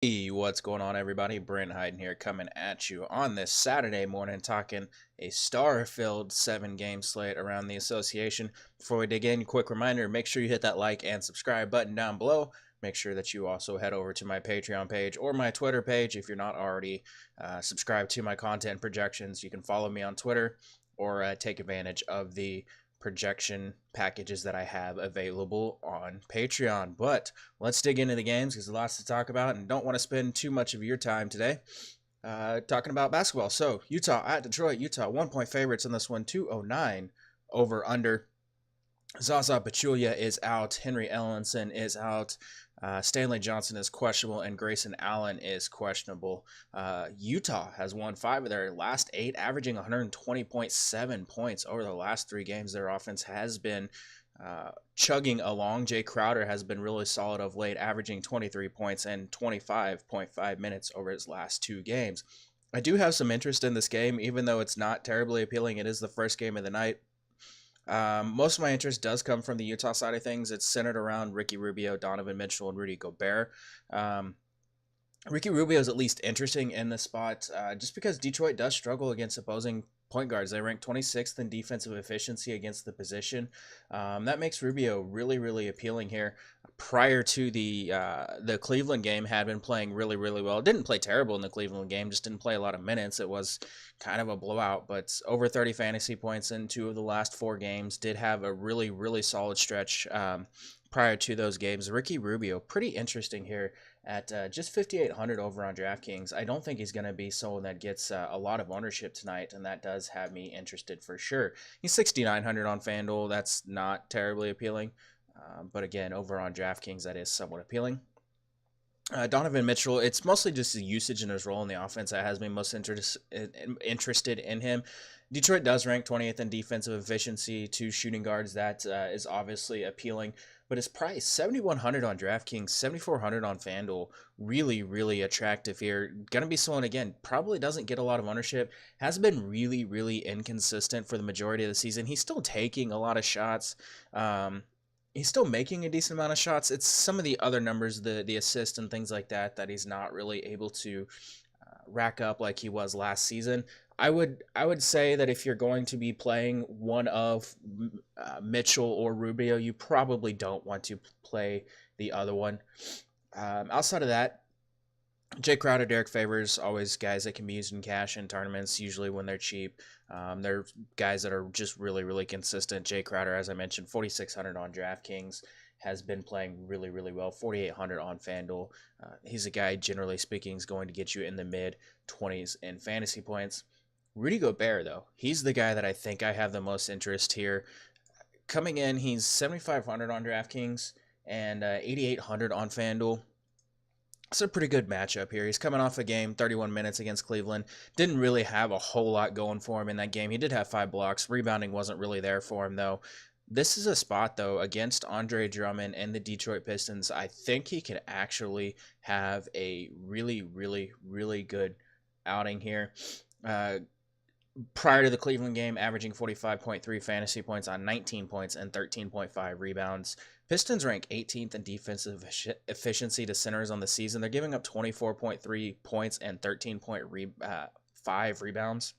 Hey, what's going on, everybody? Brent Hyden here, coming at you on this Saturday morning, talking a star-filled 7-game slate around the association. Before we dig in, quick reminder: make sure you hit that like and subscribe button down below. Make sure that you also head over to my Patreon page or my Twitter page if you're not already subscribed to my content projections. You can follow me on Twitter or take advantage of the projection packages that I have available on Patreon. But let's dig into the games because there's lots to talk about and don't want to spend too much of your time today talking about basketball. So, Utah at Detroit. Utah 1 point favorites in this one, 209 over under. Zaza Pachulia is out. Henry Ellenson is out. Stanley Johnson is questionable, and Grayson Allen is questionable. Utah has won 5 of their last 8, averaging 120.7 points over the last 3 games. Their offense has been chugging along. Jay Crowder has been really solid of late, averaging 23 points and 25.5 minutes over his last 2 games. I do have some interest in this game, even though it's not terribly appealing. It is the first game of the night. Most of my interest does come from the Utah side of things. It's centered around Ricky Rubio, Donovan Mitchell, and Rudy Gobert. Ricky Rubio is at least interesting in this spot just because Detroit does struggle against opposing point guards. They rank 26th in defensive efficiency against the position. That makes Rubio really, really appealing here. Prior to the Cleveland game, had been playing really, really well. Didn't play terrible in the Cleveland game, just didn't play a lot of minutes. It was kind of a blowout, but over 30 fantasy points in 2 of the last 4 games. Did have a really, really solid stretch prior to those games. Ricky Rubio, pretty interesting here at just 5,800 over on DraftKings. I don't think he's going to be someone that gets a lot of ownership tonight, and that does have me interested for sure. He's 6,900 on FanDuel. That's not terribly appealing, but again, over on DraftKings, that is somewhat appealing. Donovan Mitchell, it's mostly just the usage and his role in the offense that has me most interested in him. Detroit does rank 20th in defensive efficiency to shooting guards. That is obviously appealing. But his price, 7,100 on DraftKings, 7,400 on FanDuel, really, really attractive here. Going to be someone, again, probably doesn't get a lot of ownership. Has been really, really inconsistent for the majority of the season. He's still taking a lot of shots. He's still making a decent amount of shots. It's some of the other numbers, the assist and things like that, that he's not really able to rack up like he was last season. I would say that if you're going to be playing one of Mitchell or Rubio, you probably don't want to play the other one. Outside of that, Jay Crowder, Derek Favors, always guys that can be used in cash in tournaments, usually when they're cheap. They're guys that are just really, really consistent. Jay Crowder, as I mentioned, 4,600 on DraftKings, has been playing really, really well. 4,800 on FanDuel. He's a guy, generally speaking, is going to get you in the mid-20s in fantasy points. Rudy Gobert, though, he's the guy that I think I have the most interest here. Coming in, he's 7,500 on DraftKings and 8,800 on FanDuel. It's a pretty good matchup here. He's coming off a game, 31 minutes against Cleveland. Didn't really have a whole lot going for him in that game. He did have 5 blocks. Rebounding wasn't really there for him, though. This is a spot, though, against Andre Drummond and the Detroit Pistons. I think he could actually have a really, really, really good outing here. Prior to the Cleveland game, averaging 45.3 fantasy points on 19 points and 13.5 rebounds. Pistons rank 18th in defensive efficiency to centers on the season. They're giving up 24.3 points and 13.5 rebounds.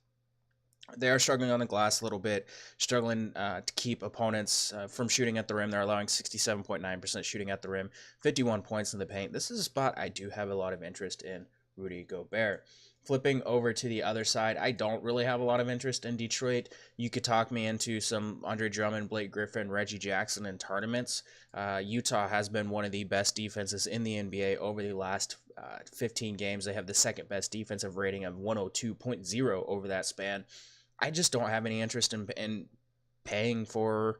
They are struggling on the glass a little bit, struggling to keep opponents from shooting at the rim. They're allowing 67.9% shooting at the rim, 51 points in the paint. This is a spot I do have a lot of interest in Rudy Gobert. Flipping over to the other side, I don't really have a lot of interest in Detroit. You could talk me into some Andre Drummond, Blake Griffin, Reggie Jackson in tournaments. Utah has been one of the best defenses in the NBA over the last 15 games. They have the second best defensive rating of 102.0 over that span. I just don't have any interest in paying for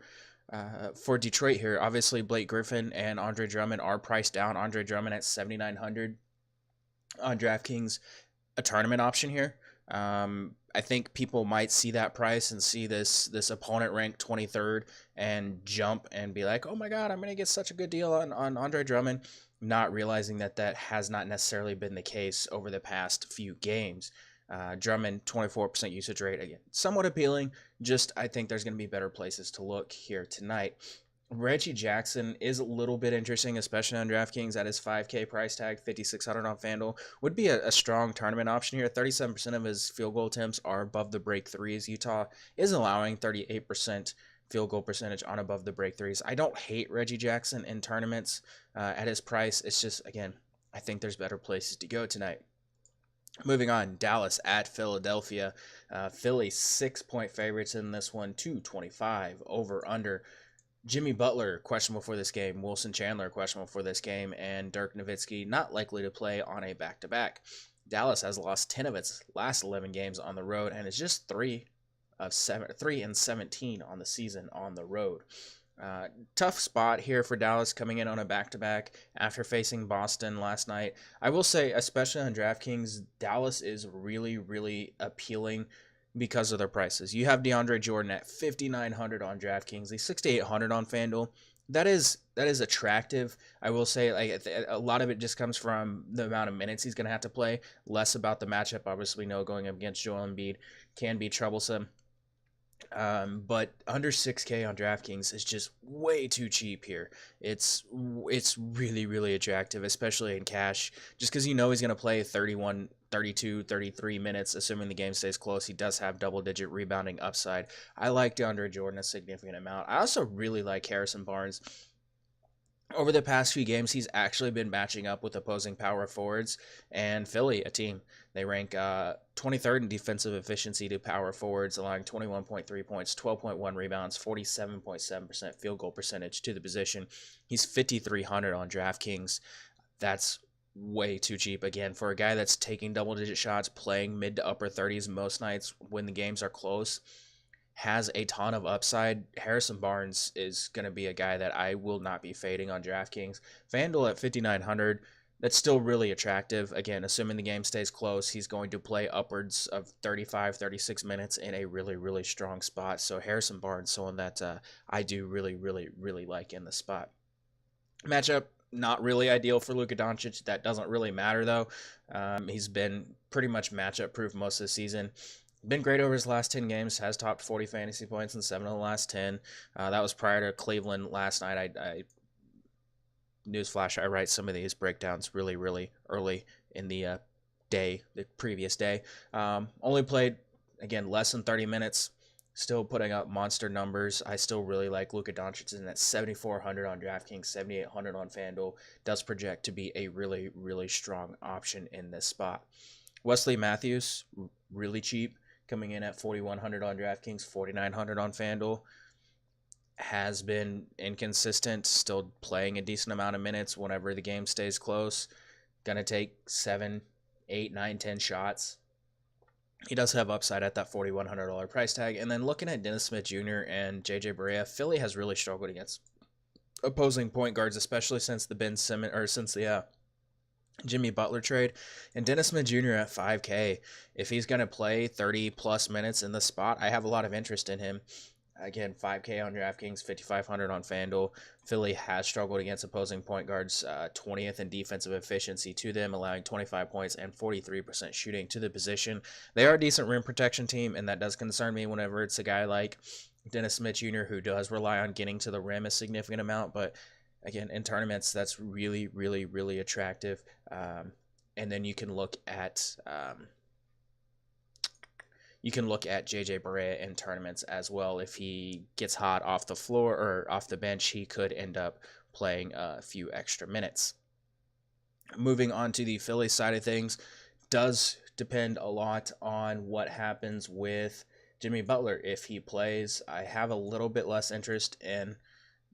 Detroit here. Obviously, Blake Griffin and Andre Drummond are priced down. Andre Drummond at 7,900 on DraftKings, a tournament option here. I think people might see that price and see this opponent ranked 23rd and jump and be like, oh my God, I'm going to get such a good deal on Andre Drummond, not realizing that that has not necessarily been the case over the past few games. Drummond, 24% usage rate, again, somewhat appealing. Just, I think there's going to be better places to look here tonight. Reggie Jackson is a little bit interesting, especially on DraftKings at his 5K price tag, 5,600 on FanDuel. Would be a strong tournament option here. 37% of his field goal attempts are above the break threes. Utah is allowing 38% field goal percentage on above the break threes. I don't hate Reggie Jackson in tournaments at his price. It's just, again, I think there's better places to go tonight. Moving on, Dallas at Philadelphia. Philly 6-point favorites in this one, 225 over under. Jimmy Butler questionable for this game, Wilson Chandler questionable for this game, and Dirk Nowitzki not likely to play on a back-to-back. Dallas has lost 10 of its last 11 games on the road and is just 3-17 on the season on the road. Tough spot here for Dallas coming in on a back-to-back after facing Boston last night. I will say, especially on DraftKings, Dallas is really, really appealing because of their prices. You have DeAndre Jordan at 5,900 on DraftKings, he's 6,800 on FanDuel. That is attractive. I will say, like, a lot of it just comes from the amount of minutes he's going to have to play, less about the matchup. Obviously, we know going up against Joel Embiid can be troublesome. But under 6K on DraftKings is just way too cheap here. It's really, really attractive, especially in cash, just because you know he's going to play 31, 32, 33 minutes, assuming the game stays close. He does have double-digit rebounding upside. I like DeAndre Jordan a significant amount. I also really like Harrison Barnes. Over the past few games, he's actually been matching up with opposing power forwards, and Philly, a team. They rank 23rd in defensive efficiency to power forwards, allowing 21.3 points, 12.1 rebounds, 47.7% field goal percentage to the position. He's 5,300 on DraftKings. That's way too cheap, again, for a guy that's taking double-digit shots, playing mid to upper 30s most nights when the games are close. Has a ton of upside. Harrison Barnes is going to be a guy that I will not be fading on DraftKings. FanDuel at 5,900, that's still really attractive. Again, assuming the game stays close, he's going to play upwards of 35, 36 minutes in a really, really strong spot. So Harrison Barnes, someone that I do really, really, really like in the spot. Matchup, not really ideal for Luka Doncic. That doesn't really matter, though. He's been pretty much matchup proof most of the season. Been great over his last 10 games, has topped 40 fantasy points in 7 of the last 10. That was prior to Cleveland last night. Newsflash, I write some of these breakdowns really, really early in the previous day. Only played, again, less than 30 minutes. Still putting up monster numbers. I still really like Luka Doncic, and at 7,400 on DraftKings, 7,800 on FanDuel. Does project to be a really, really strong option in this spot. Wesley Matthews, really cheap, coming in at 4,100 on DraftKings, 4,900 on FanDuel. Has been inconsistent, still playing a decent amount of minutes whenever the game stays close. Gonna take 7, 8, 9, 10 shots. He does have upside at that $4,100 price tag. And then looking at Dennis Smith Jr. and JJ Barea, Philly has really struggled against opposing point guards, especially since the Jimmy Butler trade. And Dennis Smith Jr. at 5K, if he's going to play 30 plus minutes in the spot, I have a lot of interest in him. Again, 5K on DraftKings, 5,500 on FanDuel. Philly has struggled against opposing point guards, 20th in defensive efficiency to them, allowing 25 points and 43% shooting to the position. They are a decent rim protection team, and that does concern me whenever it's a guy like Dennis Smith Jr. who does rely on getting to the rim a significant amount. But again, in tournaments, that's really, really, really attractive. And then you can look at JJ Barea in tournaments as well. If he gets hot off the floor or off the bench, he could end up playing a few extra minutes. Moving on to the Philly side of things, does depend a lot on what happens with Jimmy Butler. If he plays, I have a little bit less interest in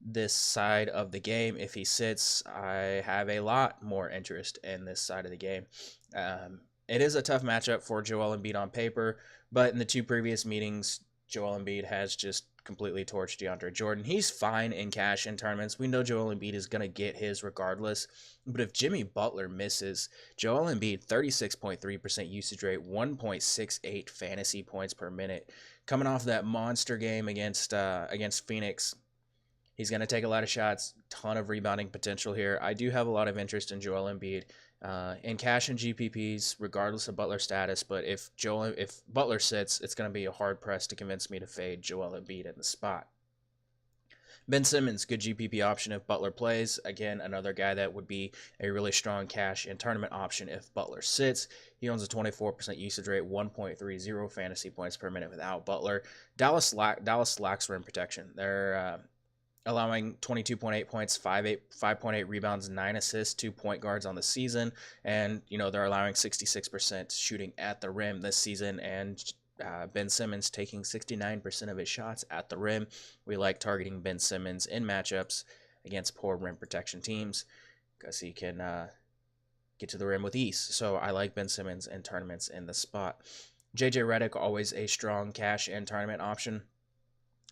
this side of the game. If he sits, I have a lot more interest in this side of the game. It is a tough matchup for Joel Embiid on paper, but in the 2 previous meetings, Joel Embiid has just completely torched DeAndre Jordan. He's fine in cash in tournaments. We know Joel Embiid is going to get his regardless, but if Jimmy Butler misses, Joel Embiid, 36.3% usage rate, 1.68 fantasy points per minute, coming off that monster game against Phoenix. He's going to take a lot of shots, ton of rebounding potential here. I do have a lot of interest in Joel Embiid in cash and GPPs, regardless of Butler's status. But if Butler sits, it's going to be a hard press to convince me to fade Joel Embiid in the spot. Ben Simmons, good GPP option if Butler plays. Again, another guy that would be a really strong cash and tournament option if Butler sits. He owns a 24% usage rate, 1.30 fantasy points per minute without Butler. Dallas lacks rim protection. They're allowing 22.8 points, 5.8 rebounds, 9 assists, 2 point guards on the season. And, they're allowing 66% shooting at the rim this season. And Ben Simmons taking 69% of his shots at the rim. We like targeting Ben Simmons in matchups against poor rim protection teams because he can get to the rim with ease. So I like Ben Simmons in tournaments in the spot. JJ Redick, always a strong cash and tournament option.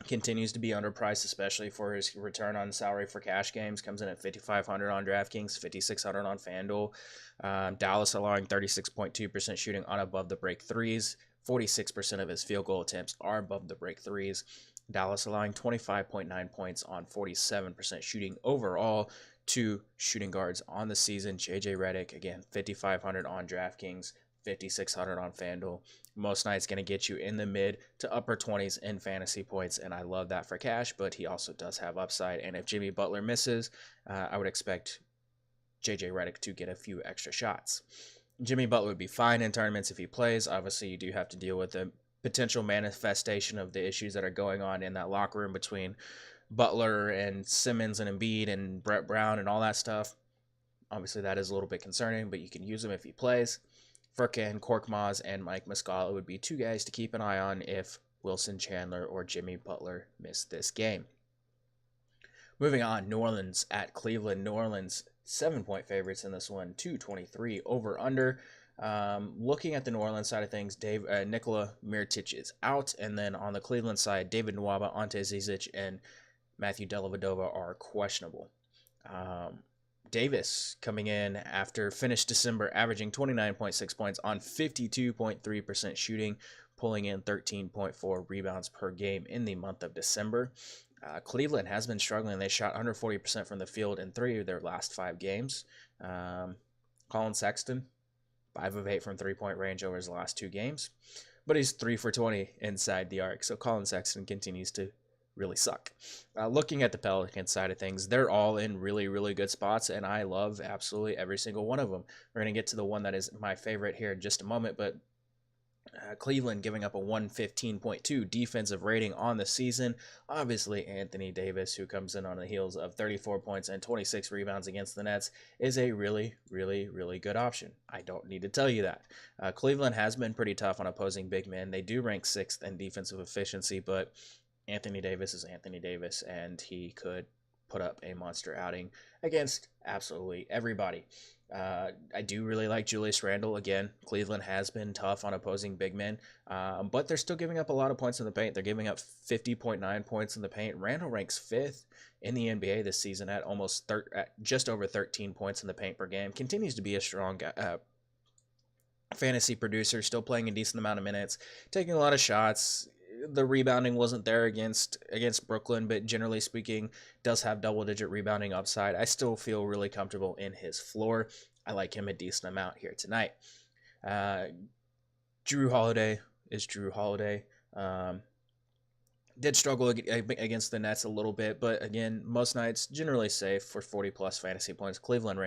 Continues to be underpriced, especially for his return on salary for cash games. Comes in at $5,500 on DraftKings, $5,600 on FanDuel. Dallas allowing 36.2% shooting on above the break threes. 46% of his field goal attempts are above the break threes. Dallas allowing 25.9 points on 47% shooting overall to shooting guards on the season. JJ Redick, again, $5,500 on DraftKings, $5,600 on FanDuel. Most nights going to get you in the mid to upper 20s in fantasy points, and I love that for cash, but he also does have upside. And if Jimmy Butler misses, I would expect JJ Redick to get a few extra shots. Jimmy Butler would be fine in tournaments if he plays. Obviously, you do have to deal with the potential manifestation of the issues that are going on in that locker room between Butler and Simmons and Embiid and Brett Brown and all that stuff. Obviously, that is a little bit concerning, but you can use him if he plays. Furkan Korkmaz and Mike Muscala would be two guys to keep an eye on if Wilson Chandler or Jimmy Butler miss this game. Moving on, New Orleans at Cleveland. New Orleans 7-point favorites in this one, 223 over under. Looking at the New Orleans side of things, Nikola Mirotic is out, and then on the Cleveland side, David Nwaba, Ante Zizic, and Matthew Dellavedova are questionable. Davis coming in after finished December averaging 29.6 points on 52.3% shooting, pulling in 13.4 rebounds per game in the month of December. Cleveland has been struggling. They shot under 40% from the field in 3 of their last 5 games. Colin Sexton, 5 of 8 from 3-point range over his last 2 games, but he's 3 for 20 inside the arc. So Colin Sexton continues to really suck. Looking at the Pelicans side of things, they're all in really, really good spots, and I love absolutely every single one of them. We're going to get to the one that is my favorite here in just a moment, but Cleveland giving up a 115.2 defensive rating on the season. Obviously, Anthony Davis, who comes in on the heels of 34 points and 26 rebounds against the Nets, is a really, really, really good option. I don't need to tell you that. Cleveland has been pretty tough on opposing big men. They do rank 6th in defensive efficiency, but Anthony Davis is Anthony Davis, and he could put up a monster outing against absolutely everybody. I do really like Julius Randle. Again, Cleveland has been tough on opposing big men, but they're still giving up a lot of points in the paint. They're giving up 50.9 points in the paint. Randle ranks 5th in the NBA this season at just over 13 points in the paint per game. Continues to be a strong fantasy producer, still playing a decent amount of minutes, taking a lot of shots. The rebounding wasn't there against Brooklyn, but generally speaking, does have double-digit rebounding upside. I still feel really comfortable in his floor. I like him a decent amount here tonight. Jrue Holiday is Jrue Holiday. Did struggle against the Nets a little bit, but again, most nights generally safe for 40-plus fantasy points. Cleveland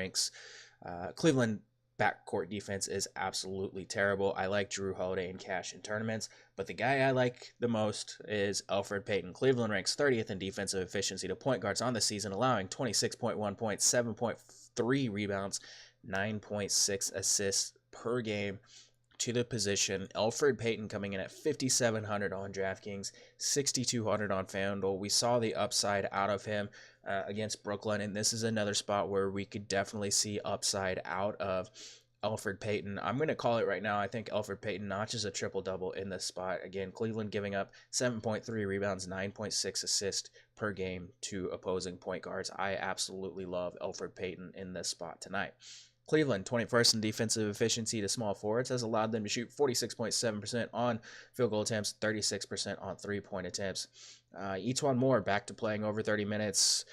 backcourt defense is absolutely terrible. I like Jrue Holiday in cash in tournaments, but the guy I like the most is Elfrid Payton. Cleveland ranks 30th in defensive efficiency to point guards on the season, allowing 26.1 points, 7.3 rebounds, 9.6 assists per game to the position. Elfrid Payton coming in at $5,700 on DraftKings, $6,200 on FanDuel. We saw the upside out of him against Brooklyn, and this is another spot where we could definitely see upside out of Elfrid Payton. I'm going to call it right now. I think Elfrid Payton notches a triple-double in this spot. Again, Cleveland giving up 7.3 rebounds, 9.6 assists per game to opposing point guards. I absolutely love Elfrid Payton in this spot tonight. Cleveland, 21st in defensive efficiency to small forwards, has allowed them to shoot 46.7% on field goal attempts, 36% on three-point attempts. Etuan Moore back to playing over 30 minutes.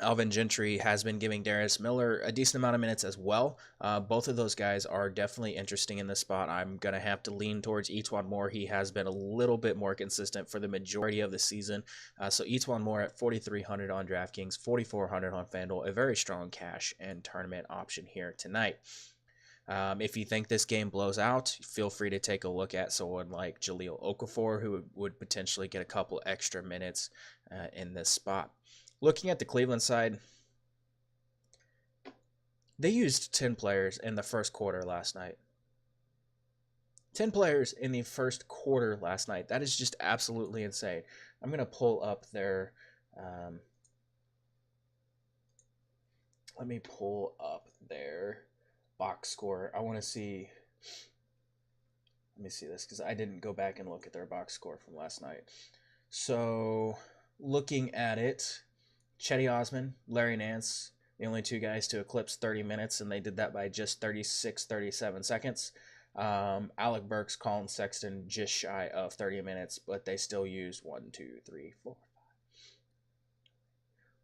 Alvin Gentry has been giving Darius Miller a decent amount of minutes as well. Both of those guys are definitely interesting in this spot. I'm going to have to lean towards Etwan Moore. He has been a little bit more consistent for the majority of the season. So Etwan Moore at 4,300 on DraftKings, 4,400 on FanDuel, a very strong cash and tournament option here tonight. If you think this game blows out, feel free to take a look at someone like Jahlil Okafor, who would potentially get a couple extra minutes in this spot. Looking at the Cleveland side, they used 10 players in the first quarter last night. 10 players in the first quarter last night. That is just absolutely insane. I'm going to pull up their... let me pull up their box score. I want to see... Let me see this, because I didn't go back and look at their box score from last night. So, looking at it... Chetty Osman, Larry Nance, the only two guys to eclipse 30 minutes, and they did that by just 37 seconds. Alec Burks, Colin Sexton, just shy of 30 minutes, but they still used 1, 2, 3, 4,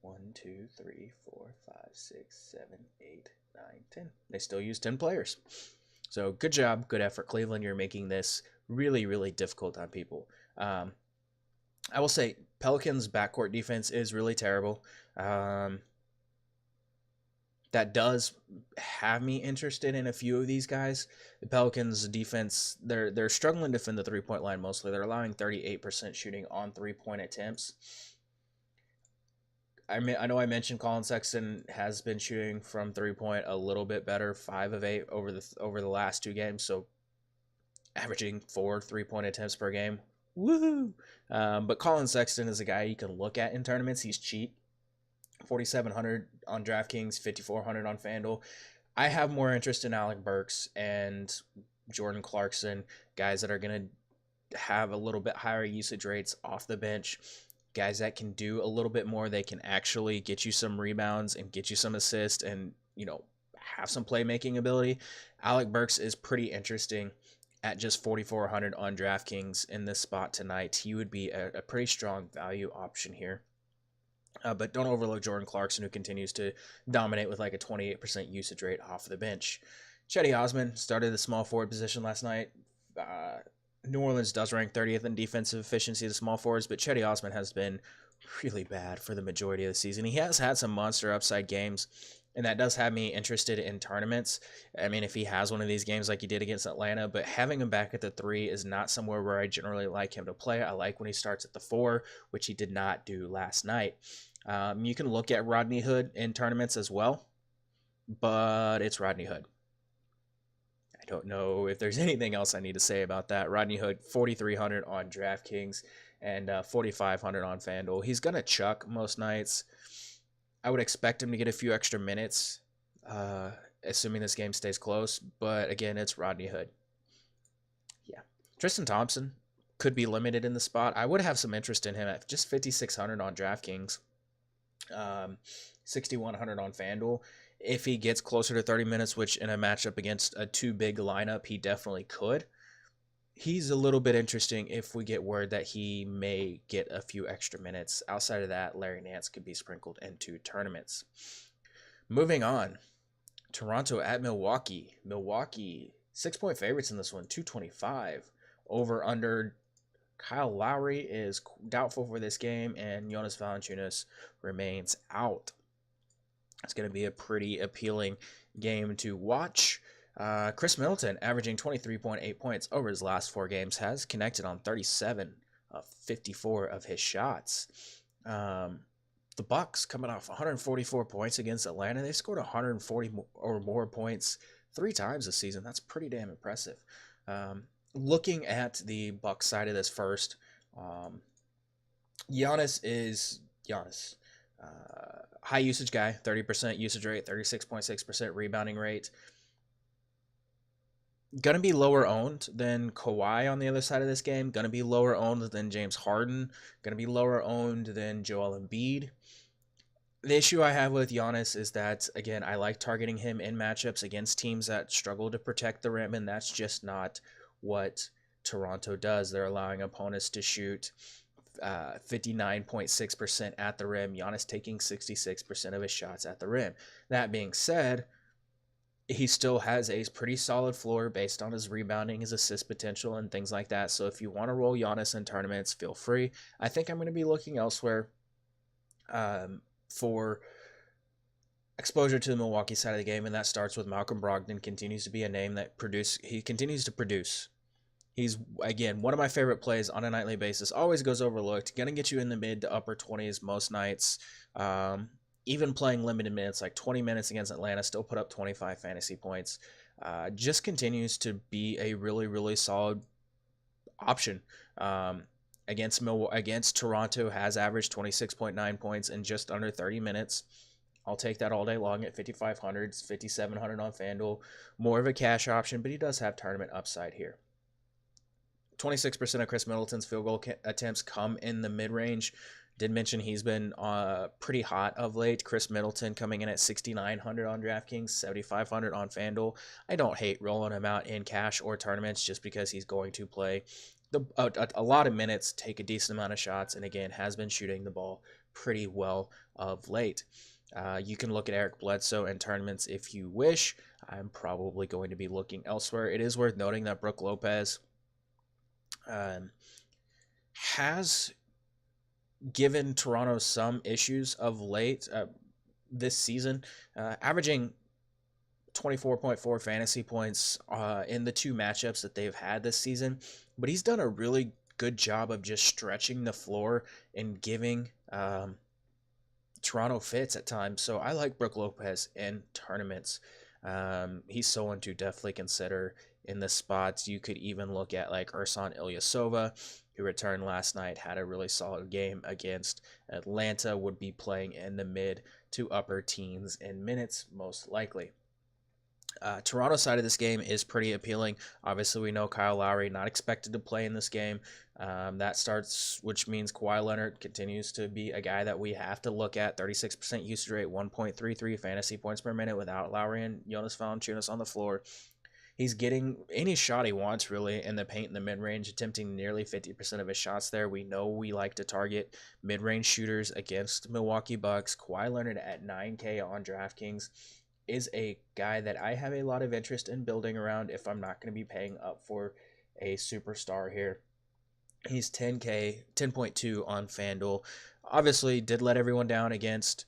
5. 1, 2, 3, 4, 5, 6, 7, 8, 9, 10. They still use 10 players. So good job, good effort, Cleveland. You're making this really, really difficult on people. I will say Pelicans' backcourt defense is really terrible. That does have me interested in a few of these guys. The Pelicans' defense, they're struggling to defend the three-point line mostly. They're allowing 38% shooting on three-point attempts. I know I mentioned Colin Sexton has been shooting from three-point a little bit better, 5 of 8 over the last 2 games, so averaging 4 three-point attempts per game. Woohoo! But Colin Sexton is a guy you can look at in tournaments. He's cheap. 4,700 on DraftKings, 5,400 on FanDuel. I have more interest in Alec Burks and Jordan Clarkson, guys that are going to have a little bit higher usage rates off the bench, guys that can do a little bit more. They can actually get you some rebounds and get you some assists and, have some playmaking ability. Alec Burks is pretty interesting at just 4,400 on DraftKings in this spot tonight. He would be a pretty strong value option here. But don't overlook Jordan Clarkson, who continues to dominate with like a 28% usage rate off the bench. Chetty Osman started the small forward position last night. New Orleans does rank 30th in defensive efficiency of the small forwards, but Chetty Osman has been really bad for the majority of the season. He has had some monster upside games, and that does have me interested in tournaments. I mean, if he has one of these games like he did against Atlanta, but having him back at the 3 is not somewhere where I generally like him to play. I like when he starts at the 4, which he did not do last night. You can look at Rodney Hood in tournaments as well, but it's Rodney Hood. I don't know if there's anything else I need to say about that. Rodney Hood, 4,300 on DraftKings and 4,500 on FanDuel. He's going to chuck most nights. I would expect him to get a few extra minutes, assuming this game stays close. But again, it's Rodney Hood. Yeah. Tristan Thompson could be limited in the spot. I would have some interest in him at just 5,600 on DraftKings. 6,100 on FanDuel. If he gets closer to 30 minutes, which in a matchup against a too big lineup, he definitely could. He's a little bit interesting if we get word that he may get a few extra minutes. Outside of that, Larry Nance could be sprinkled into tournaments. Moving on, Toronto at Milwaukee. Milwaukee, 6-point favorites in this one, 225. Over under. Kyle Lowry is doubtful for this game, and Jonas Valanciunas remains out. It's going to be a pretty appealing game to watch. Chris Middleton, averaging 23.8 points over his last 4 games, has connected on 37 of 54 of his shots. The Bucks coming off 144 points against Atlanta. They scored 140 or more points 3 times this season. That's pretty damn impressive. Looking at the Bucks side of this first, Giannis is Giannis. High usage guy, 30% usage rate, 36.6% rebounding rate. Going to be lower owned than Kawhi on the other side of this game. Going to be lower owned than James Harden. Going to be lower owned than Joel Embiid. The issue I have with Giannis is that, again, I like targeting him in matchups against teams that struggle to protect the rim, and that's just not what Toronto does. They're allowing opponents to shoot 59.6% at the rim. Giannis taking 66% of his shots at the rim. That being said, he still has a pretty solid floor based on his rebounding, his assist potential, and things like that. So if you want to roll Giannis in tournaments, feel free. I think I'm going to be looking elsewhere for exposure to the Milwaukee side of the game, and that starts with Malcolm Brogdon. Continues to be a name that he continues to produce. He's, again, one of my favorite plays on a nightly basis. Always goes overlooked. Going to get you in the mid to upper 20s most nights. Even playing limited minutes, like 20 minutes against Atlanta, still put up 25 fantasy points. Just continues to be a really, really solid option. Against Toronto, has averaged 26.9 points in just under 30 minutes. I'll take that all day long at 5,500, 5,700 on FanDuel. More of a cash option, but he does have tournament upside here. 26% of Chris Middleton's field goal attempts come in the mid-range. Did mention he's been pretty hot of late. Chris Middleton coming in at 6,900 on DraftKings, 7,500 on FanDuel. I don't hate rolling him out in cash or tournaments just because he's going to play a lot of minutes, take a decent amount of shots, and again, has been shooting the ball pretty well of late. You can look at Eric Bledsoe in tournaments if you wish. I'm probably going to be looking elsewhere. It is worth noting that Brook Lopez has given Toronto some issues of late this season, averaging 24.4 fantasy points in the two matchups that they've had this season. But he's done a really good job of just stretching the floor and giving Toronto fits at times. So I like Brook Lopez in tournaments. He's someone to definitely consider in the spots. You could even look at like Ersan Ilyasova, who returned last night, had a really solid game against Atlanta, would be playing in the mid to upper teens in minutes, most likely. Toronto side of this game is pretty appealing. Obviously, we know Kyle Lowry not expected to play in this game. That starts, which means Kawhi Leonard continues to be a guy that we have to look at. 36% usage rate, 1.33 fantasy points per minute without Lowry and Jonas Valanciunas on the floor. He's getting any shot he wants, really, in the paint in the mid-range, attempting nearly 50% of his shots there. We know we like to target mid-range shooters against Milwaukee Bucks. Kawhi Leonard at 9K on DraftKings is a guy that I have a lot of interest in building around if I'm not going to be paying up for a superstar here. He's 10K, 10.2 on FanDuel. Obviously, did let everyone down against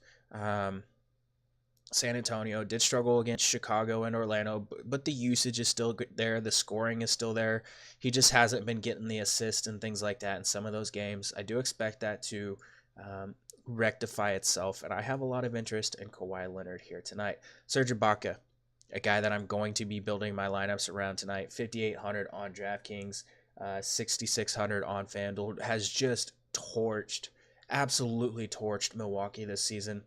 San Antonio, did struggle against Chicago and Orlando, but the usage is still there. The scoring is still there. He just hasn't been getting the assist and things like that in some of those games. I do expect that to rectify itself, and I have a lot of interest in Kawhi Leonard here tonight. Serge Ibaka, a guy that I'm going to be building my lineups around tonight. 5,800 on DraftKings, 6,600 on FanDuel. Has just absolutely torched Milwaukee this season,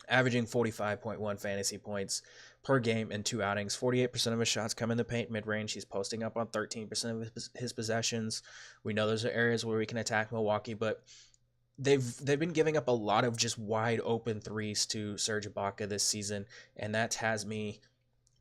averaging 45.1 fantasy points per game in two outings. 48% of his shots come in the paint mid-range. He's posting up on 13% of his possessions. We know those are areas where we can attack Milwaukee, but they've been giving up a lot of just wide open threes to Serge Ibaka this season, and that has me.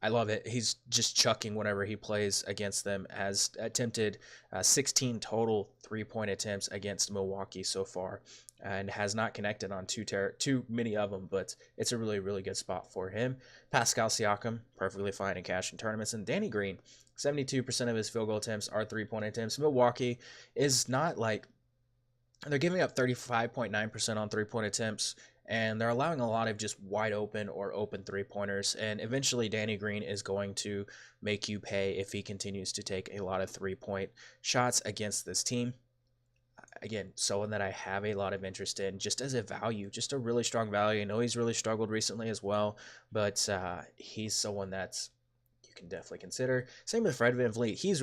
I love it. He's just chucking whenever he plays against them. Has attempted 16 total three-point attempts against Milwaukee so far, and has not connected on too many of them, but it's a really, really good spot for him. Pascal Siakam, perfectly fine in cash and tournaments. And Danny Green, 72% of his field goal attempts are three-point attempts. Milwaukee is not like, they're giving up 35.9% on three-point attempts, and they're allowing a lot of just wide open or open three-pointers. And eventually Danny Green is going to make you pay if he continues to take a lot of three-point shots against this team. Again, someone that I have a lot of interest in just as a value, just a really strong value. I know he's really struggled recently as well, but he's someone that's you can definitely consider. Same with Fred VanVleet. He's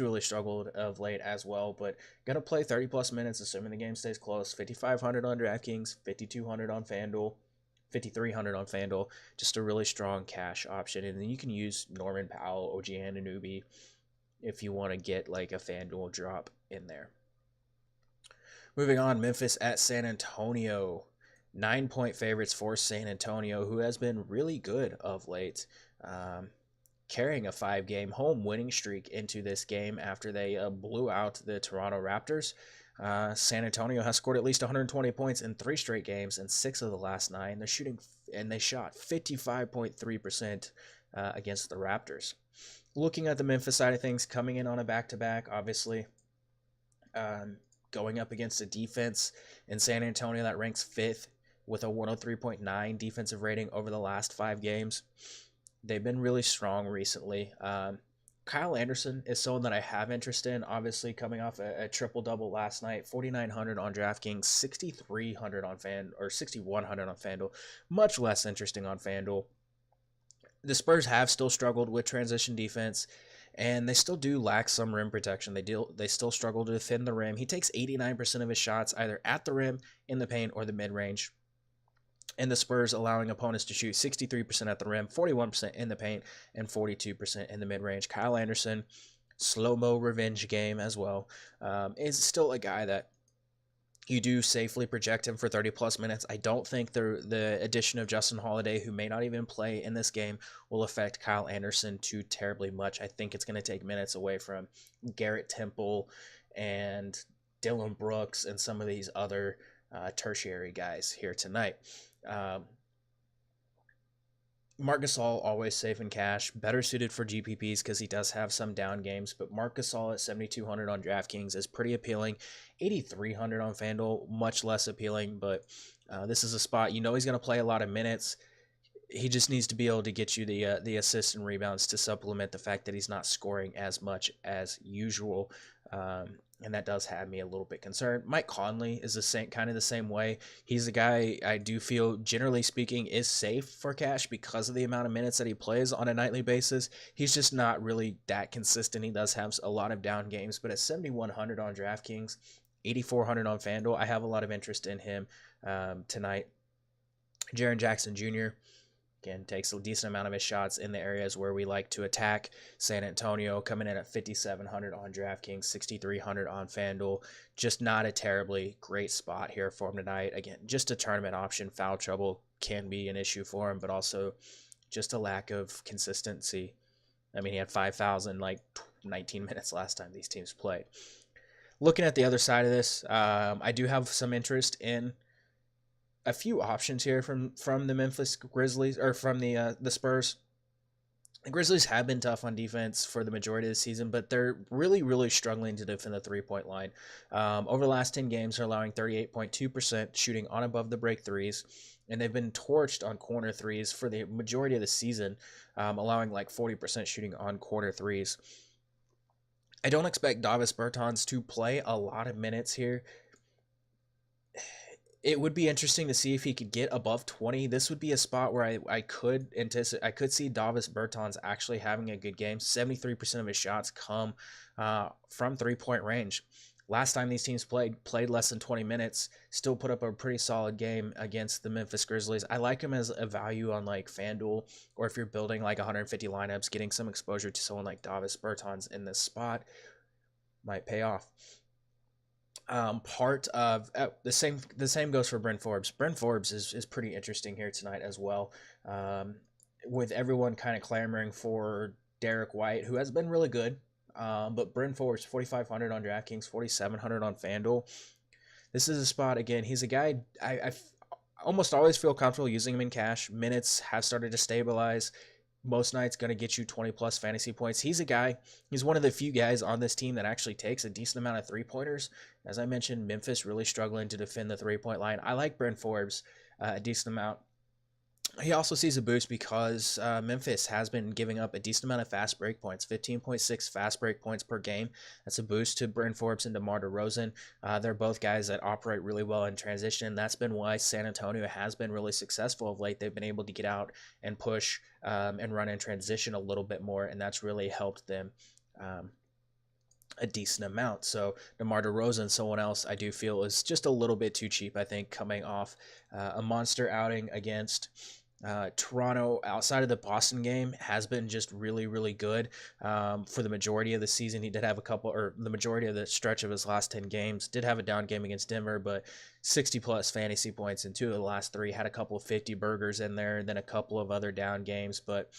really struggled of late as well, but gonna play 30 plus minutes assuming the game stays close. 5,500 on DraftKings, 5,200 on FanDuel, 5,300 on FanDuel. Just a really strong cash option, and then you can use Norman Powell, OG Anunoby if you want to get like a FanDuel drop in there. Moving on, Memphis at San Antonio. 9-point favorites for San Antonio, who has been really good of late. Carrying a 5-game home winning streak into this game after they blew out the Toronto Raptors. San Antonio has scored at least 120 points in 3 straight games in 6 of the last 9. They shot 55.3% against the Raptors. Looking at the Memphis side of things, coming in on a back-to-back, obviously, going up against a defense in San Antonio that ranks 5th with a 103.9 defensive rating over the last 5 games. They've been really strong recently. Kyle Anderson is someone that I have interest in, obviously coming off a triple-double last night, 4,900 on DraftKings, 6,300 on 6,100 on FanDuel. Much less interesting on FanDuel. The Spurs have still struggled with transition defense, and they still do lack some rim protection. They still struggle to defend the rim. He takes 89% of his shots either at the rim, in the paint, or the mid-range. And the Spurs allowing opponents to shoot 63% at the rim, 41% in the paint, and 42% in the mid-range. Kyle Anderson, slow-mo revenge game as well, is still a guy that you do safely project him for 30-plus minutes. I don't think the addition of Justin Holiday, who may not even play in this game, will affect Kyle Anderson too terribly much. I think it's going to take minutes away from Garrett Temple and Dylan Brooks and some of these other tertiary guys here tonight. Marc Gasol, always safe in cash, better suited for GPPs because he does have some down games, but Marc Gasol at 7,200 on DraftKings is pretty appealing. 8,300 on FanDuel, much less appealing, but this is a spot, he's going to play a lot of minutes. He just needs to be able to get you the assists and rebounds to supplement the fact that he's not scoring as much as usual. And that does have me a little bit concerned. Mike Conley is the same way. He's a guy I do feel, generally speaking, is safe for cash because of the amount of minutes that he plays on a nightly basis. He's just not really that consistent. He does have a lot of down games, but at 7,100 on DraftKings, 8,400 on FanDuel, I have a lot of interest in him tonight. Jaren Jackson Jr., again, takes a decent amount of his shots in the areas where we like to attack. San Antonio coming in at 5,700 on DraftKings, 6,300 on FanDuel. Just not a terribly great spot here for him tonight. Again, just a tournament option. Foul trouble can be an issue for him, but also just a lack of consistency. I mean, he had 5,000 19 minutes last time these teams played. Looking at the other side of this, I do have some interest in a few options here from the Memphis Grizzlies, or from the Spurs. The Grizzlies have been tough on defense for the majority of the season, but they're really, really struggling to defend the three-point line. Over the last 10 games, they're allowing 38.2% shooting on above the break threes, and they've been torched on corner threes for the majority of the season, allowing 40% shooting on corner threes. I don't expect Davis Bertans to play a lot of minutes here. It would be interesting to see if he could get above 20. This would be a spot where I could see Davis Bertans actually having a good game. 73% of his shots come from three-point range. Last time these teams played less than 20 minutes, still put up a pretty solid game against the Memphis Grizzlies. I like him as a value on FanDuel, or if you're building 150 lineups, getting some exposure to someone like Davis Bertans in this spot might pay off. Part of the same goes for Bryn Forbes. Bryn Forbes is pretty interesting here tonight as well, with everyone kind of clamoring for Derek White, who has been really good, but Bryn Forbes 4,500 on DraftKings, 4,700 on FanDuel. This is a spot, again, he's a guy I almost always feel comfortable using him in cash. Minutes have started to stabilize. Most nights going to get you 20-plus fantasy points. He's one of the few guys on this team that actually takes a decent amount of three-pointers. As I mentioned, Memphis really struggling to defend the three-point line. I like Bryn Forbes a decent amount. He also sees a boost because Memphis has been giving up a decent amount of fast break points, 15.6 fast break points per game. That's a boost to Bryn Forbes and DeMar DeRozan. They're both guys that operate really well in transition. That's been why San Antonio has been really successful of late. They've been able to get out and push and run in transition a little bit more, and that's really helped them a decent amount. So DeMar DeRozan, someone else I do feel is just a little bit too cheap, I think, coming off a monster outing against Toronto. Outside of the Boston game, has been just really, really good for the majority of the season. He did have the majority of the stretch of his last 10 games, did have a down game against Denver, but 60-plus fantasy points in 2 of the last 3, had a couple of 50 burgers in there, and then a couple of other down games, but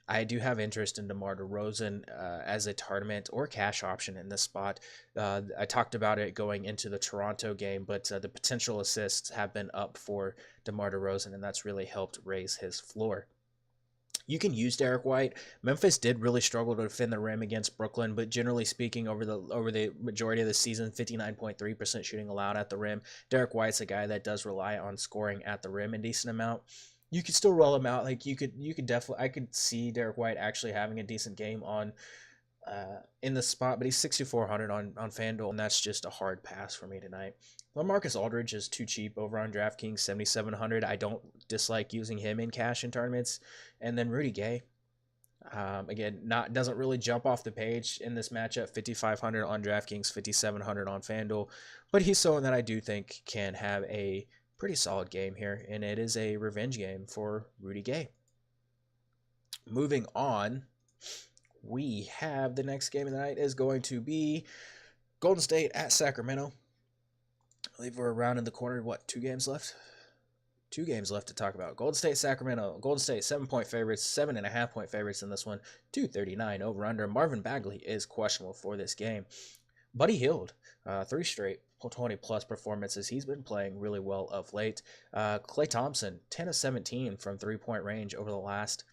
I do have interest in DeMar DeRozan as a tournament or cash option in this spot. I talked about it going into the Toronto game, but the potential assists have been up for DeMar DeRozan, and that's really helped raise his floor. You can use Derek White. Memphis did really struggle to defend the rim against Brooklyn, but generally speaking, over the majority of the season, 59.3% shooting allowed at the rim. Derek White's a guy that does rely on scoring at the rim a decent amount. You could still roll him out. Like you could definitely, I could see Derek White actually having a decent game on in the spot, but he's 6,400 on FanDuel, and that's just a hard pass for me tonight. LaMarcus Aldridge is too cheap over on DraftKings, 7,700. I don't dislike using him in cash in tournaments. And then Rudy Gay, again, doesn't really jump off the page in this matchup. 5,500 on DraftKings, 5,700 on FanDuel, but he's someone that I do think can have a pretty solid game here, and it is a revenge game for Rudy Gay. Moving on, we have the next game of the night is going to be Golden State at Sacramento. I believe we're around in the corner. What, 2 games left? 2 games left to talk about. Golden State, Sacramento. Golden State, 7-point favorites, 7.5-point favorites in this one. 239 over under. Marvin Bagley is questionable for this game. Buddy Hield, 3 straight 20-plus performances. He's been playing really well of late. Klay Thompson, 10 of 17 from 3-point range over the last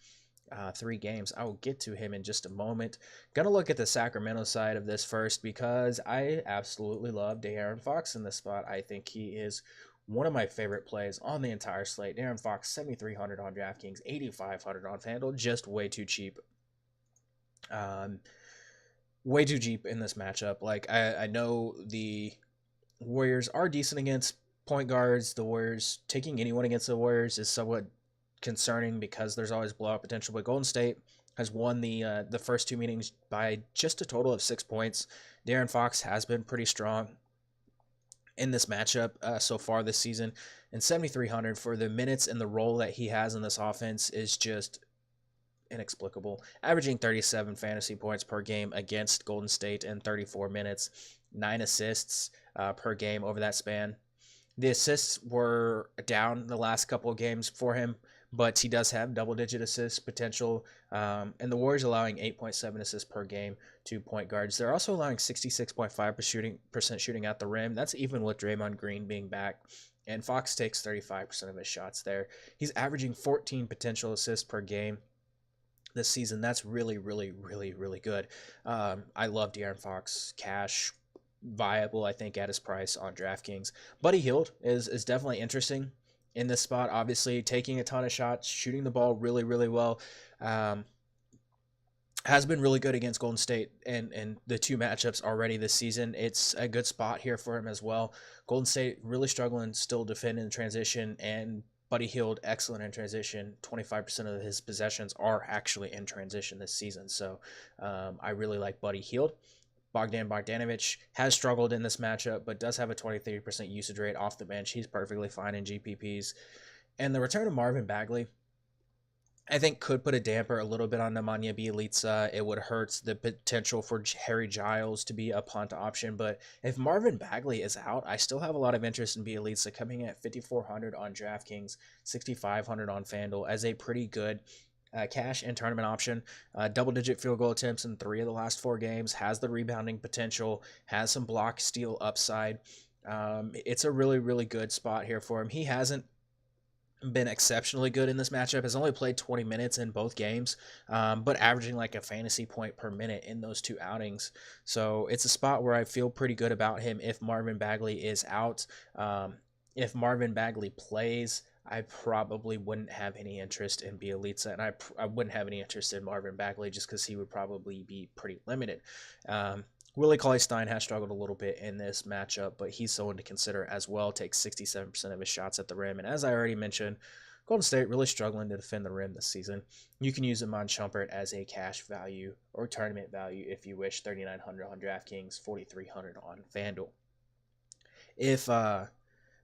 3 games. I will get to him in just a moment. Gonna look at the Sacramento side of this first because I absolutely love De'Aaron Fox in this spot. I think he is one of my favorite plays on the entire slate. De'Aaron Fox, 7,300 on DraftKings, 8,500 on FanDuel. Just way too cheap. Way too cheap in this matchup. Like, I know the Warriors are decent against point guards. The Warriors, taking anyone against the Warriors is somewhat concerning because there's always blowout potential, but Golden State has won the first 2 meetings by just a total of 6 points. De'Aaron Fox has been pretty strong in this matchup so far this season, and 7,300 for the minutes and the role that he has in this offense is just inexplicable. Averaging 37 fantasy points per game against Golden State in 34 minutes, 9 assists per game over that span. The assists were down the last couple of games for him, but he does have double-digit assist potential. And the Warriors allowing 8.7 assists per game to point guards. They're also allowing 66.5% shooting at the rim. That's even with Draymond Green being back. And Fox takes 35% of his shots there. He's averaging 14 potential assists per game this season. That's really, really, really, really good. I love De'Aaron Fox. Cash, viable, I think, at his price on DraftKings. Buddy Hield is definitely interesting in this spot. Obviously, taking a ton of shots, shooting the ball really, really well. Has been really good against Golden State and the 2 matchups already this season. It's a good spot here for him as well. Golden State really struggling still defending in transition, and Buddy Hield excellent in transition. 25% of his possessions are actually in transition this season. So I really like Buddy Hield. Bogdan Bogdanovic has struggled in this matchup, but does have a 23% usage rate off the bench. He's perfectly fine in GPPs. And the return of Marvin Bagley, I think, could put a damper a little bit on Nemanja Bjelica. It would hurt the potential for Harry Giles to be a punt option. But if Marvin Bagley is out, I still have a lot of interest in Bjelica, coming at 5,400 on DraftKings, 6,500 on FanDuel as a pretty good cash and tournament option. Double-digit field goal attempts in 3 of the last 4 games. Has the rebounding potential. Has some block steal upside. It's a really, really good spot here for him. He hasn't been exceptionally good in this matchup. Has only played 20 minutes in both games, but averaging like a fantasy point per minute in those 2 outings. So it's a spot where I feel pretty good about him if Marvin Bagley is out. If Marvin Bagley plays, I probably wouldn't have any interest in Bjelica, and I wouldn't have any interest in Marvin Bagley just because he would probably be pretty limited. Willie Cauley-Stein has struggled a little bit in this matchup, but he's someone to consider as well. Takes 67% of his shots at the rim, and as I already mentioned, Golden State really struggling to defend the rim this season. You can use Iman Shumpert as a cash value or tournament value if you wish. 3,900 on DraftKings, 4,300 on FanDuel. If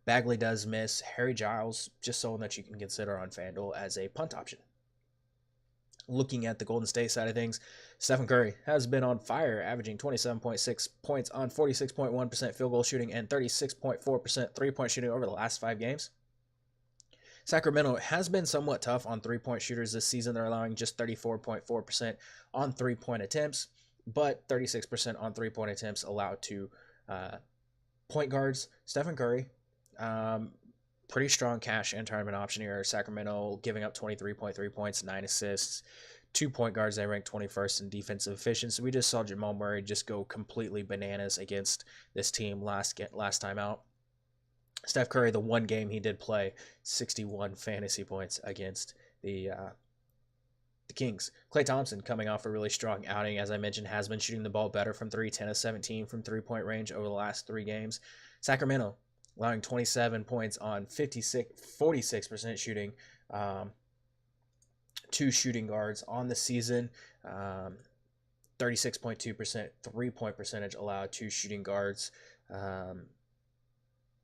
Bagley does miss, Harry Giles, just someone that you can consider on FanDuel as a punt option. Looking at the Golden State side of things, Stephen Curry has been on fire, averaging 27.6 points on 46.1% field goal shooting and 36.4% three-point shooting over the last 5 games. Sacramento has been somewhat tough on three-point shooters this season. They're allowing just 34.4% on three-point attempts, but 36% on three-point attempts allowed to point guards. Stephen Curry, pretty strong cash and tournament option here. Sacramento giving up 23.3 points, 9 assists. 2 point guards, they ranked 21st in defensive efficiency. We just saw Jamal Murray just go completely bananas against this team last time out. Steph Curry, the one game he did play, 61 fantasy points against the Kings. Klay Thompson coming off a really strong outing, as I mentioned, has been shooting the ball better from 3, 10 of 17 from three-point range over the last 3 games. Sacramento allowing 27 points on 46% shooting. 2 shooting guards on the season. 36.2% three-point percentage allowed, 2 shooting guards.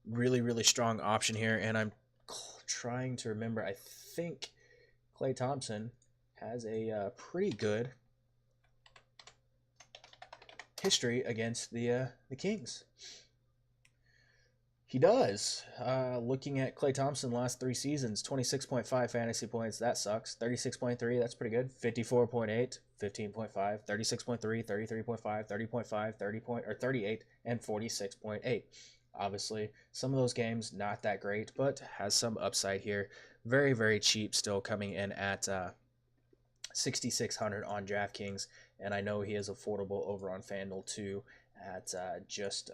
Really, really strong option here, and I'm trying to remember. I think Klay Thompson has a pretty good history against the Kings. He does. Looking at Klay Thompson last 3 seasons, 26.5 fantasy points. That sucks. 36.3, that's pretty good. 54.8, 15.5, 36.3, 33.5, 30.5, 38, and 46.8. Obviously, some of those games not that great, but has some upside here. Very, very cheap still, coming in at 6,600 on DraftKings, and I know he is affordable over on FanDuel too at just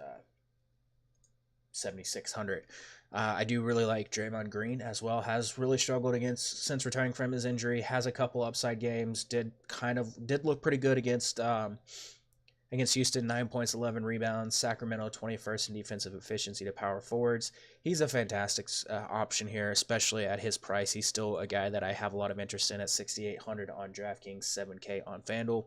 7,600. I do really like Draymond Green as well. Has really struggled since returning from his injury. Has a couple upside games. Did look pretty good against Houston. 9 points, 11 rebounds. Sacramento 21st in defensive efficiency to power forwards. He's a fantastic option here, especially at his price. He's still a guy that I have a lot of interest in at 6,800 on DraftKings, 7K on FanDuel.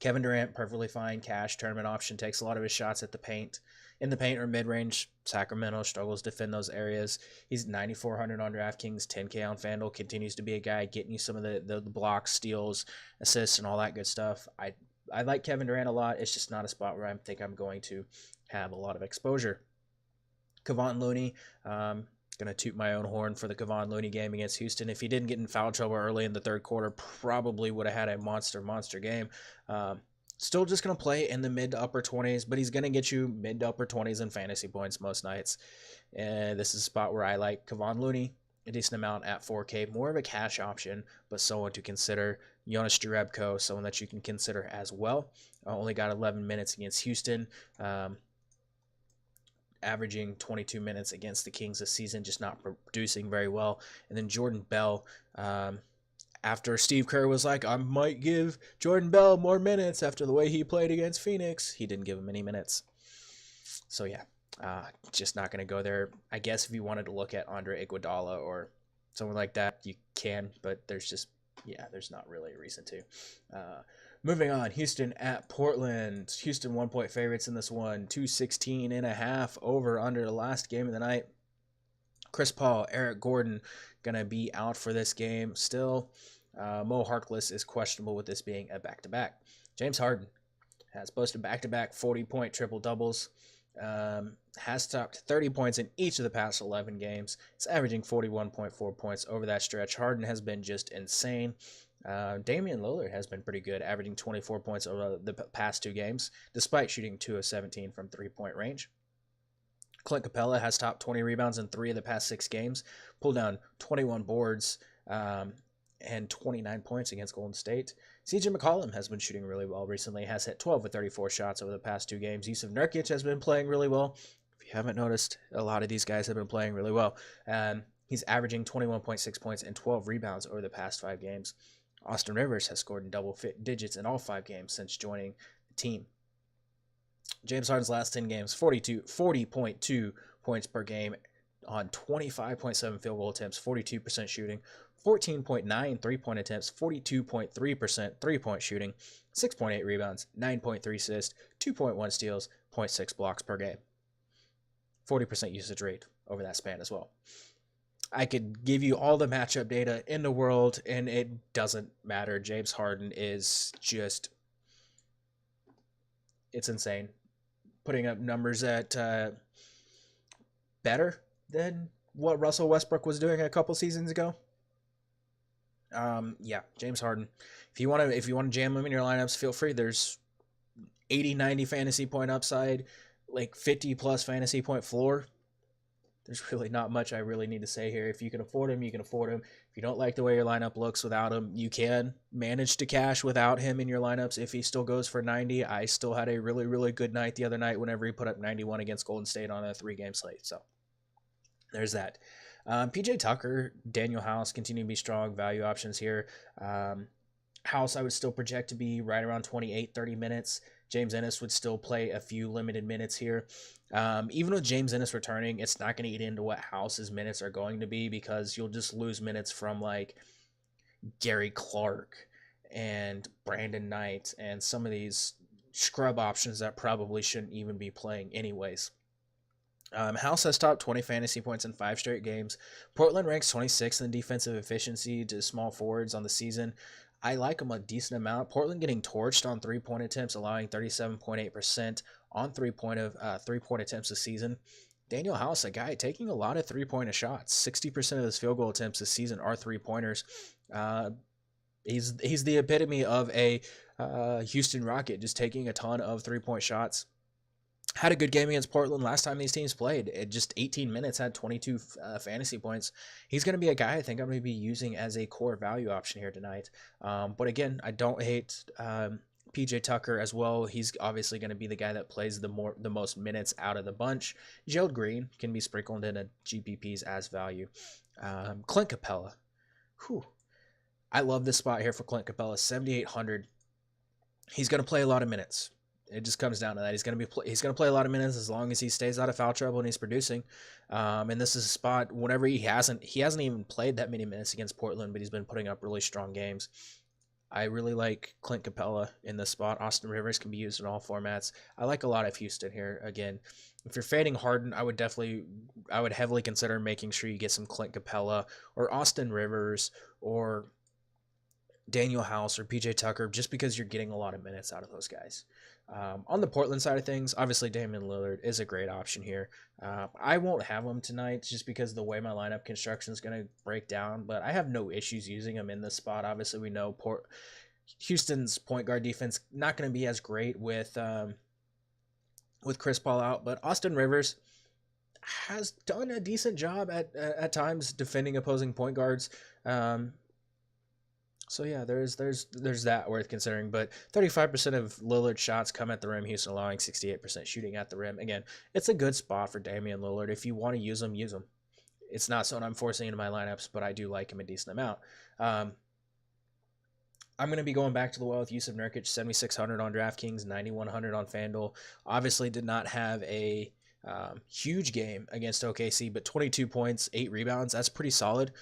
Kevin Durant, perfectly fine cash tournament option. Takes a lot of his shots at the paint. In the paint or mid-range, Sacramento struggles to defend those areas. He's 9,400 on DraftKings, 10K on FanDuel. Continues to be a guy getting you some of the blocks, steals, assists, and all that good stuff. I like Kevin Durant a lot. It's just not a spot where I think I'm going to have a lot of exposure. Kevon Looney, going to toot my own horn for the Kevon Looney game against Houston. If he didn't get in foul trouble early in the third quarter, probably would have had a monster game. Still just going to play in the mid to upper 20s, but he's going to get you mid to upper 20s in fantasy points most nights. And this is a spot where I like Kevon Looney a decent amount at 4K. More of a cash option, but someone to consider. Jonas Jerebko, someone that you can consider as well. Only got 11 minutes against Houston. Averaging 22 minutes against the Kings this season, just not producing very well. And then Jordan Bell, after Steve Kerr was like, I might give Jordan Bell more minutes after the way he played against Phoenix, he didn't give him any minutes. So yeah, just not going to go there. I guess if you wanted to look at Andre Iguodala or someone like that, you can, but there's not really a reason to. Moving on, Houston at Portland. Houston 1-point favorites in this one, 216.5 over under the last game of the night. Chris Paul, Eric Gordon going to be out for this game still. Mo Harkless is questionable with this being a back-to-back. James Harden has posted back-to-back 40-point triple-doubles. Has topped 30 points in each of the past 11 games. It's averaging 41.4 points over that stretch. Harden has been just insane. Damian Lillard has been pretty good, averaging 24 points over the past 2 games, despite shooting 2 of 17 from 3-point range. Clint Capella has topped 20 rebounds in 3 of the past 6 games, pulled down 21 boards and 29 points against Golden State. CJ McCollum has been shooting really well recently, has hit 12 of 34 shots over the past 2 games. Yusuf Nurkic has been playing really well. If you haven't noticed, a lot of these guys have been playing really well. He's averaging 21.6 points and 12 rebounds over the past 5 games. Austin Rivers has scored in double digits in all 5 games since joining the team. James Harden's last 10 games, 40.2 points per game on 25.7 field goal attempts, 42% shooting, 14.9 3-point attempts, 42.3%3-point shooting, 6.8 rebounds, 9.3 assists, 2.1 steals, 0.6 blocks per game. 40% usage rate over that span as well. I could give you all the matchup data in the world, and it doesn't matter. James Harden is just, it's insane. Putting up numbers at better than what Russell Westbrook was doing a couple seasons ago. Yeah, James Harden. If you want to jam him in your lineups, feel free. There's 80, 90 fantasy point upside, like 50 plus fantasy point floor. There's really not much I really need to say here. If you can afford him, you can afford him. If you don't like the way your lineup looks without him, you can manage to cash without him in your lineups. If he still goes for 90, I still had a really, really good night the other night whenever he put up 91 against Golden State on a 3-game slate. So there's that. PJ Tucker, Daniel House continue to be strong value options here. House, I would still project to be right around 28, 30 minutes. James Ennis would still play a few limited minutes here. Even with James Ennis returning, it's not going to eat into what House's minutes are going to be because you'll just lose minutes from like Gary Clark and Brandon Knight and some of these scrub options that probably shouldn't even be playing anyways. House has topped 20 fantasy points in 5 straight games. Portland ranks 26th in defensive efficiency to small forwards on the season. I like him a decent amount. Portland getting torched on 3-point attempts, allowing 37.8% on 3-point attempts this season. Daniel House, a guy taking a lot of 3-pointer shots. 60% of his field goal attempts this season are 3-pointers. He's the epitome of a Houston Rocket, just taking a ton of 3-point shots. Had a good game against Portland last time these teams played. It just 18 minutes, had 22 fantasy points. He's going to be a guy I think I'm going to be using as a core value option here tonight. But again, I don't hate PJ Tucker as well. He's obviously going to be the guy that plays the most minutes out of the bunch. Gerald Green can be sprinkled in at GPPs as value. Clint Capella. Whew. I love this spot here for Clint Capella, 7,800. He's going to play a lot of minutes. It just comes down to that. He's going to play a lot of minutes as long as he stays out of foul trouble and he's producing. And this is a spot whenever he hasn't even played that many minutes against Portland, but he's been putting up really strong games. I really like Clint Capella in this spot. Austin Rivers can be used in all formats. I like a lot of Houston here. Again, if you're fading Harden, I would heavily consider making sure you get some Clint Capella or Austin Rivers or Daniel House or PJ Tucker, just because you're getting a lot of minutes out of those guys. On the Portland side of things, obviously Damian Lillard is a great option here. I won't have him tonight just because of the way my lineup construction is going to break down, but I have no issues using him in this spot. Obviously, we know Houston's point guard defense not going to be as great with Chris Paul out, but Austin Rivers has done a decent job at times defending opposing point guards. So yeah, there's that worth considering. But 35% of Lillard's shots come at the rim. Houston allowing 68% shooting at the rim. Again, it's a good spot for Damian Lillard. If you want to use him, use him. It's not someone I'm forcing into my lineups, but I do like him a decent amount. I'm going to be going back to the well with Jusuf Nurkic, 7,600 on DraftKings, 9,100 on FanDuel. Obviously did not have a huge game against OKC, but 22 points, 8 rebounds. That's pretty solid.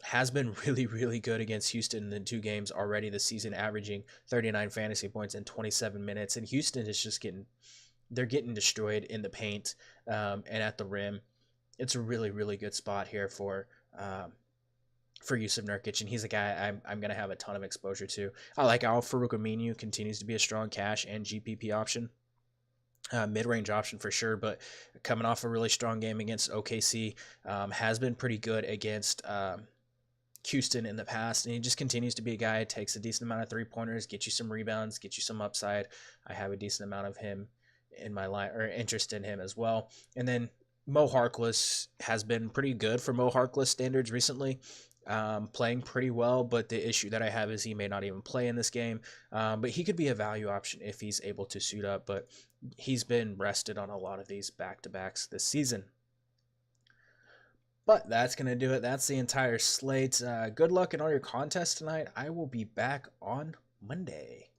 Has been really, really good against Houston in 2 games already this season, averaging 39 fantasy points in 27 minutes. And Houston is just getting destroyed in the paint and at the rim. It's a really, really good spot here for Jusuf Nurkic, and he's a guy I'm going to have a ton of exposure to. I like Al-Farouq Aminu, continues to be a strong cash and GPP option. Mid-range option for sure, but coming off a really strong game against OKC, has been pretty good against Houston in the past, and he just continues to be a guy who takes a decent amount of 3-pointers, get you some rebounds, get you some upside. I have a decent amount of him in my line, or interest in him as well. And then Mo Harkless has been pretty good for Mo Harkless standards recently, playing pretty well, but the issue that I have is he may not even play in this game, but he could be a value option if he's able to suit up, but he's been rested on a lot of these back-to-backs this season. But that's going to do it. That's the entire slate. Good luck in all your contests tonight. I will be back on Monday.